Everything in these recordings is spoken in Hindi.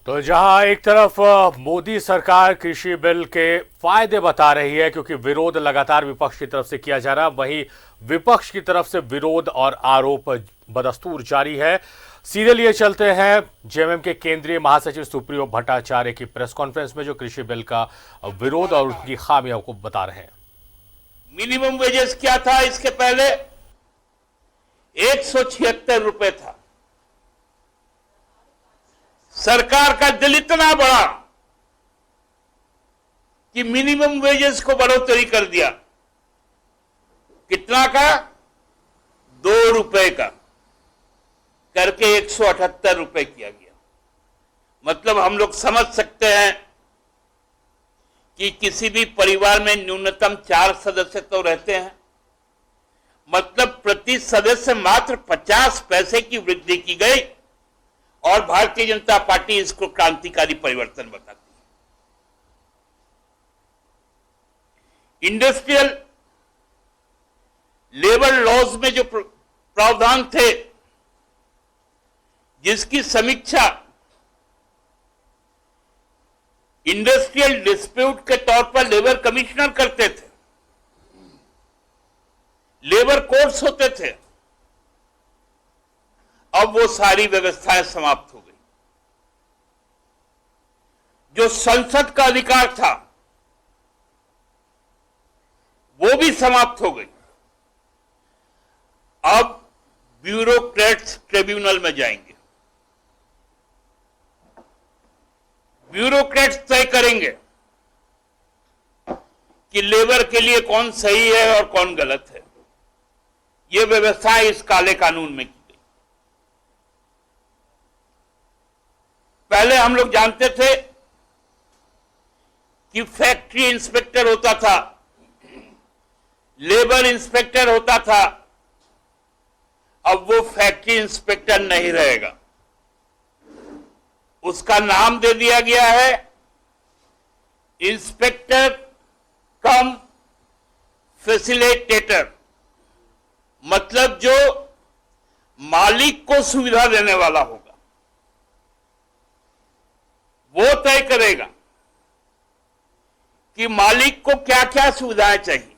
तो जहां एक तरफ मोदी सरकार कृषि बिल के फायदे बता रही है क्योंकि विरोध लगातार विपक्ष की तरफ से किया जा रहा है, वहीं विपक्ष की तरफ से विरोध और आरोप बदस्तूर जारी है। सीधे लिए चलते हैं जेएमएम के केंद्रीय महासचिव सुप्रियो भट्टाचार्य की प्रेस कॉन्फ्रेंस में, जो कृषि बिल का विरोध और उसकी खामियों को बता रहे हैं। मिनिमम वेजेस क्या था? इसके पहले 176 रुपए था। सरकार का दिल इतना बड़ा कि मिनिमम वेजेस को बढ़ोतरी कर दिया। कितना का? 2 रुपए का करके 178 रुपए किया गया। मतलब हम लोग समझ सकते हैं कि किसी भी परिवार में न्यूनतम 4 सदस्य तो रहते हैं, मतलब प्रति सदस्य मात्र 50 पैसे की वृद्धि की गई और भारतीय जनता पार्टी इसको क्रांतिकारी परिवर्तन बताती है। इंडस्ट्रियल लेबर लॉज में जो प्रावधान थे, जिसकी समीक्षा इंडस्ट्रियल डिस्प्यूट के तौर पर लेबर कमिश्नर करते थे, लेबर कोर्ट्स होते थे, अब वो सारी व्यवस्थाएं समाप्त हो गई। जो संसद का अधिकार था वो भी समाप्त हो गई। अब ब्यूरोक्रेट्स ट्रिब्यूनल में जाएंगे। ब्यूरोक्रेट्स तय करेंगे कि लेबर के लिए कौन सही है और कौन गलत है। यह व्यवस्था इस काले कानून में की गई। पहले हम लोग जानते थे कि फैक्ट्री इंस्पेक्टर होता था, लेबर इंस्पेक्टर होता था। अब वो फैक्ट्री इंस्पेक्टर नहीं रहेगा, उसका नाम दे दिया गया है इंस्पेक्टर कम फैसिलिटेटर। मतलब जो मालिक को सुविधा देने वाला होगा वो तय करेगा कि मालिक को क्या क्या सुविधाएं चाहिए।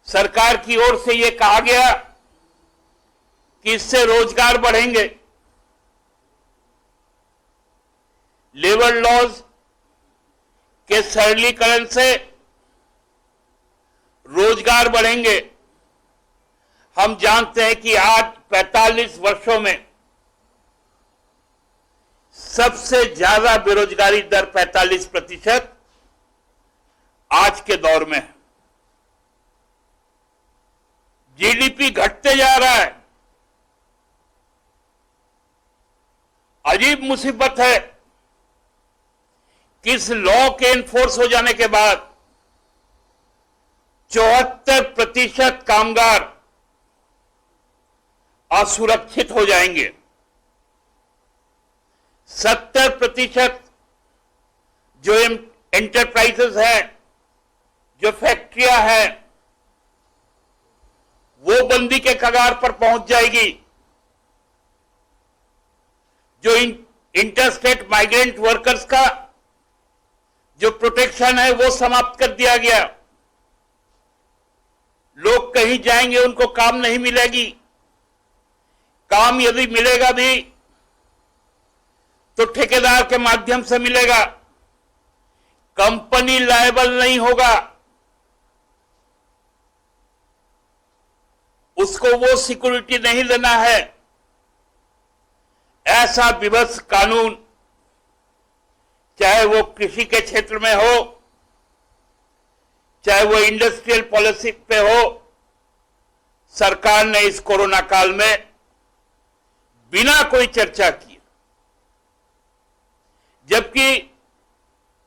सरकार की ओर से यह कहा गया कि इससे रोजगार बढ़ेंगे, लेबर लॉज के सरलीकरण से रोजगार बढ़ेंगे। हम जानते हैं कि आज 45 वर्षों में सबसे ज्यादा बेरोजगारी दर 45% आज के दौर में है। जीडीपी घटते जा रहा है। अजीब मुसीबत है कि इस लॉ के एनफोर्स हो जाने के बाद 74% कामगार असुरक्षित हो जाएंगे। 70% जो एंटरप्राइजेस हैं, जो फैक्ट्रियां हैं, वो बंदी के कगार पर पहुंच जाएगी। जो इंटरस्टेट माइग्रेंट वर्कर्स का जो प्रोटेक्शन है वो समाप्त कर दिया गया। लोग कहीं जाएंगे, उनको काम नहीं मिलेगी। काम यदि मिलेगा भी तो ठेकेदार के माध्यम से मिलेगा, कंपनी लायबल नहीं होगा। उसको वो सिक्योरिटी नहीं देना है। ऐसा विवश कानून, चाहे वो कृषि के क्षेत्र में हो, चाहे वो इंडस्ट्रियल पॉलिसी पे हो, सरकार ने इस कोरोना काल में बिना कोई चर्चा किए, जबकि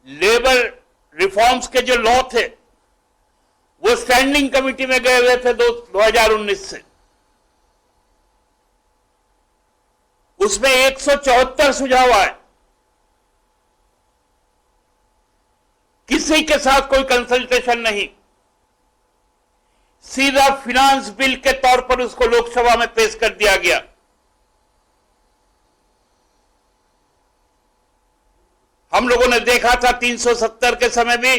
लेबर रिफॉर्म्स के जो लॉ थे वो स्टैंडिंग कमेटी में गए हुए थे 2019 से, उसमें 174 सुझाव आए। किसी के साथ कोई कंसल्टेशन नहीं, सीधा फिनांस बिल के तौर पर उसको लोकसभा में पेश कर दिया गया। हम लोगों ने देखा था 370 के समय भी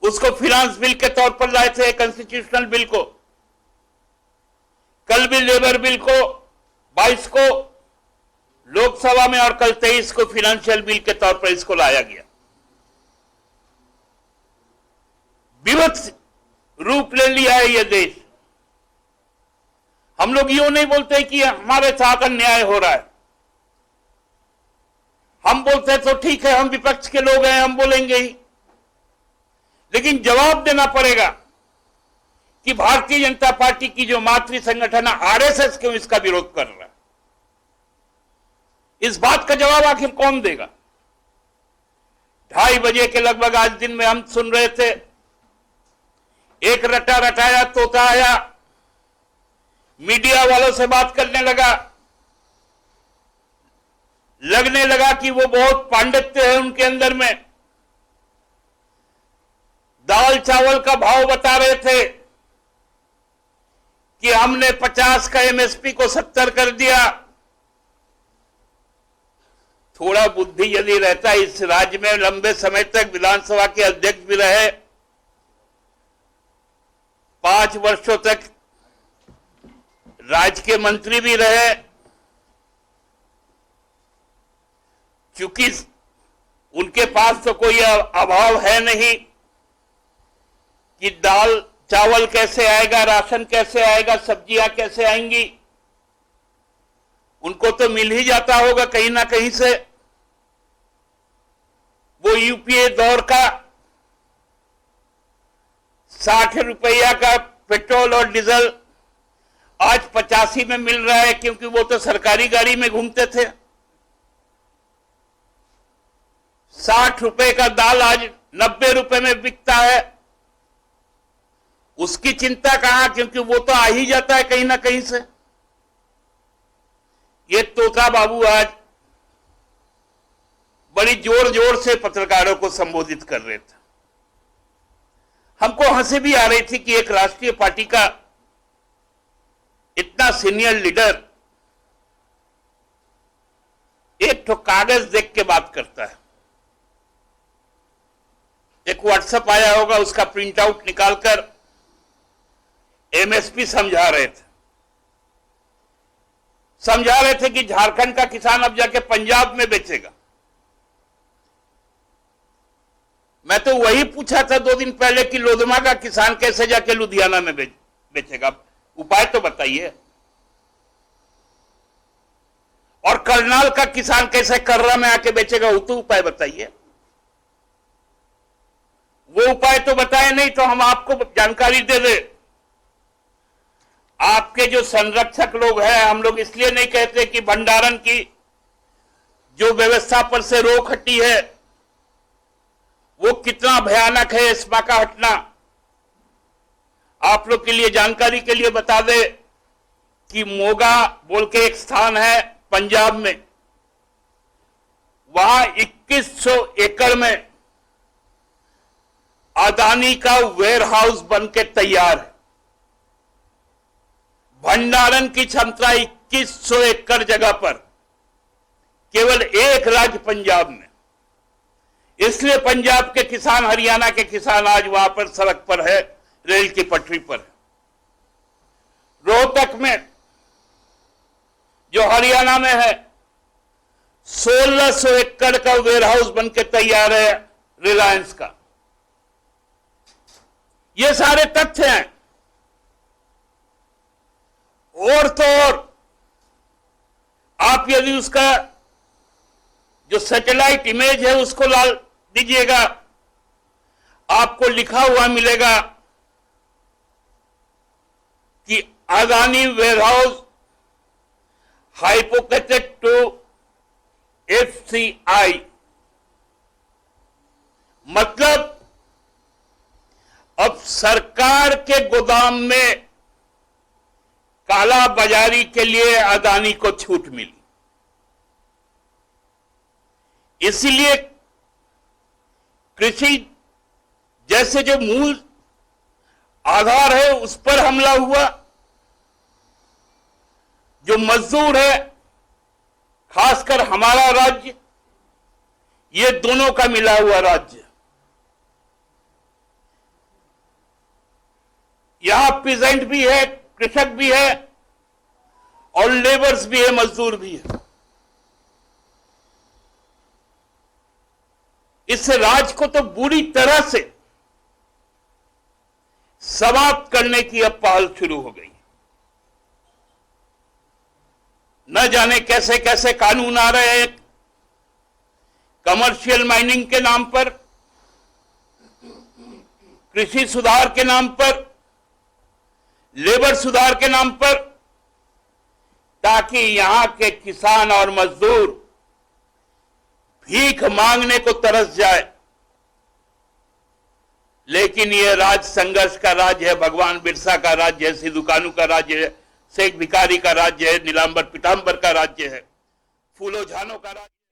उसको फाइनेंस बिल के तौर पर लाए थे, कॉन्स्टिट्यूशनल बिल को। कल भी लेबर बिल को 22 को लोकसभा में और कल 23 को फाइनेंशियल बिल के तौर पर इसको लाया गया। विभत्स रूप ले लिया है यह देश। हम लोग यूं नहीं बोलते कि हमारे साथ अन्याय हो रहा है। हम बोलते हैं तो ठीक है, हम विपक्ष के लोग हैं, हम बोलेंगे ही, लेकिन जवाब देना पड़ेगा कि भारतीय जनता पार्टी की जो मातृ संगठन है आरएसएस क्यों इसका विरोध कर रहा है। इस बात का जवाब आखिर कौन देगा। 2:30 बजे के लगभग आज दिन में हम सुन रहे थे, एक रटा रटाया तोता आया, मीडिया वालों से बात करने लगा, लगने लगा कि वो बहुत पांडित्य है उनके अंदर में। दाल चावल का भाव बता रहे थे कि हमने 50 का एमएसपी को 70 कर दिया। थोड़ा बुद्धि यदि रहता, इस राज्य में लंबे समय तक विधानसभा के अध्यक्ष भी रहे, 5 वर्षों तक राज्य के मंत्री भी रहे, चूंकि उनके पास तो कोई अभाव है नहीं कि दाल चावल कैसे आएगा, राशन कैसे आएगा, सब्जियां कैसे आएंगी, उनको तो मिल ही जाता होगा कहीं ना कहीं से। वो यूपीए दौर का 60 रुपया का पेट्रोल और डीजल आज 85 में मिल रहा है, क्योंकि वो तो सरकारी गाड़ी में घूमते थे। 60 रुपए का दाल आज 90 रुपए में बिकता है। उसकी चिंता कहां, क्योंकि वो तो आ ही जाता है कहीं ना कहीं से। ये तोता बाबू आज बड़ी जोर जोर से पत्रकारों को संबोधित कर रहे थे। हमको हंसी भी आ रही थी कि एक राष्ट्रीय पार्टी का इतना सीनियर लीडर एक तो कागज देख के बात करता है। एक व्हाट्सएप आया होगा, उसका प्रिंट आउट निकालकर एमएसपी समझा रहे थे कि झारखंड का किसान अब जाके पंजाब में बेचेगा। मैं तो वही पूछा था 2 दिन पहले कि लोधमा का किसान कैसे जाके लुधियाना में बेचेगा, उपाय तो बताइए। और करनाल का किसान कैसे कर्रा में आके बेचेगा, वो तो उपाय बताइए। वो उपाय तो बताए नहीं, तो हम आपको जानकारी दे दे। आपके जो संरक्षक लोग हैं, हम लोग इसलिए नहीं कहते कि भंडारण की जो व्यवस्था पर से रोक हटी है वो कितना भयानक है, एस्मा का हटना। आप लोग के लिए जानकारी के लिए बता दे कि मोगा बोल के एक स्थान है पंजाब में, वहां 2100 एकड़ में अदानी का वेयरहाउस बनके तैयार है। भंडारण की क्षमता 2100 एकड़ जगह पर, केवल एक राज्य पंजाब में। इसलिए पंजाब के किसान, हरियाणा के किसान आज वहां पर सड़क पर है, रेल की पटरी पर है। रोहतक में जो हरियाणा में है 1600 एकड़ का वेयरहाउस बनके तैयार है रिलायंस का। ये सारे तथ्य हैं। और तो और आप यदि उसका जो सैटेलाइट इमेज है उसको ला दीजिएगा, आपको लिखा हुआ मिलेगा कि Adani warehouse hypothetic to FCI, मतलब अब सरकार के गोदाम में काला बाजारी के लिए अदानी को छूट मिली। इसलिए कृषि जैसे जो मूल आधार है उस पर हमला हुआ। जो मजदूर है, खासकर हमारा राज्य ये दोनों का मिला हुआ राज्य। यहां पीजेंट भी है, कृषक भी है और लेबर्स भी है, मजदूर भी है। इस राज को तो बुरी तरह से समाप्त करने की अब पहल शुरू हो गई। न जाने कैसे कैसे कानून आ रहे हैं, कमर्शियल माइनिंग के नाम पर, कृषि सुधार के नाम पर, लेबर सुधार के नाम पर, ताकि यहां के किसान और मजदूर भीख मांगने को तरस जाए। लेकिन यह राज संघर्ष का राज्य है, भगवान बिरसा का राज्य है, सिद्धू कान्हू का राज्य है, शेख भिखारी का राज्य है, नीलांबर पीतांबर का राज्य है, फूलो झानो का राज्य।